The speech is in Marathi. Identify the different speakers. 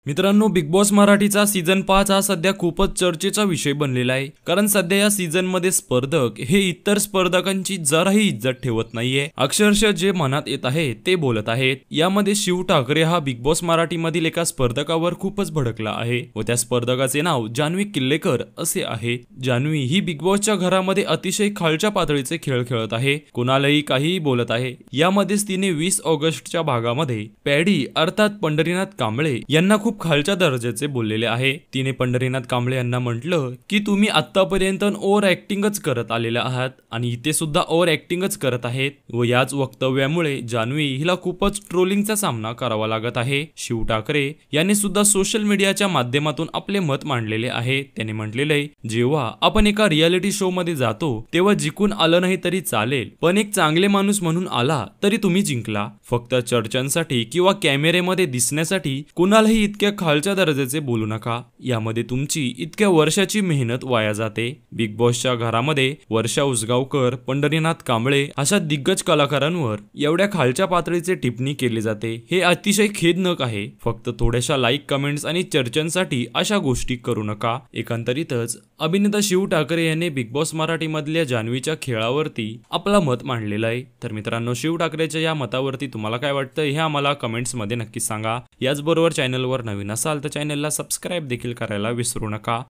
Speaker 1: मित्रांनो, बिग बॉस मराठीचा सीझन 5 हा सध्या खूपच चर्चेचा विषय बनलेला आहे। कारण सध्या या सीझन मध्ये स्पर्धक हे इतर स्पर्धकांची जराही इज्जत ठेवत नाहीये। अक्षरशः जे मनात येत आहे ते बोलत आहेत। यामध्ये शिव ठाकरे हा बिग बॉस मराठी मधील एका स्पर्धकावर खूपच भडकला आहे व त्या स्पर्धकाचे नाव जान्हवी किल्लेकर असे आहे। जान्हवी ही बिग बॉसच्या घरामध्ये अतिशय खालच्या पातळीचे खेळ खेळत आहे, कोणालाही काहीही बोलत आहे। यामध्येच तिने 20 ऑगस्टच्या भागामध्ये पॅडी अर्थात पंढरीनाथ कांबळे यांना खूप खालच्या दर्जाचे बोललेले आहे। तिने पंढरीनाथ कांबळे यांना म्हटलं की तुम्ही आतापर्यंत ओव्हर ऍक्टिंगच करत आलेले आहात आणि इथे सुद्धा ओव्हर ऍक्टिंगच करत आहेत व याच वक्तव्यामुळे जान्हवी हिला खूपच ट्रोलिंगचा सामना करावा लागत आहे। शिव ठाकरे यांनी सुद्धा सोशल मीडियाच्या माध्यमातून आपले मत मांडलेले आहे। त्याने म्हटलेले, जेव्हा आपण एका रियालिटी शो मध्ये जातो तेव्हा जिंकून आलं नाही तरी चालेल, पण एक चांगले माणूस म्हणून आला तरी तुम्ही जिंकला। फक्त चर्चांसाठी किंवा कॅमेरेमध्ये दिसण्यासाठी कुणालाही इतक्या खालच्या दर्जाचे बोलू नका। यामध्ये तुमची इतक्या वर्षाची मेहनत वाया जाते। बिग बॉसच्या घरामध्ये वर्षा उसगावकर, पंढरीनाथ कांबळे अशा दिग्गज कलाकारांवर एवढ्या खालच्या पातळीचे टिप्पणी केली जाते, हे अतिशय खेदजनक आहे। फक्त थोड्याशा लाईक, कमेंट्स आणि चर्चांसाठी अशा गोष्टी करू नका। एकंदरीतच अभिनेता शिव ठाकरे यांनी बिग बॉस मराठी मधल्या जान्हवीच्या खेळावरती आपला मत मांडलेला आहे। तर मित्रांनो, शिव ठाकरेच्या या मतावरती तुम्हाला काय वाटतं हे आम्हाला कमेंट्स मध्ये नक्की सांगा। याचबरोबर चॅनलवर नवीन असाल तर चॅनलला सबस्क्राइब देखील करायला विसरू नका।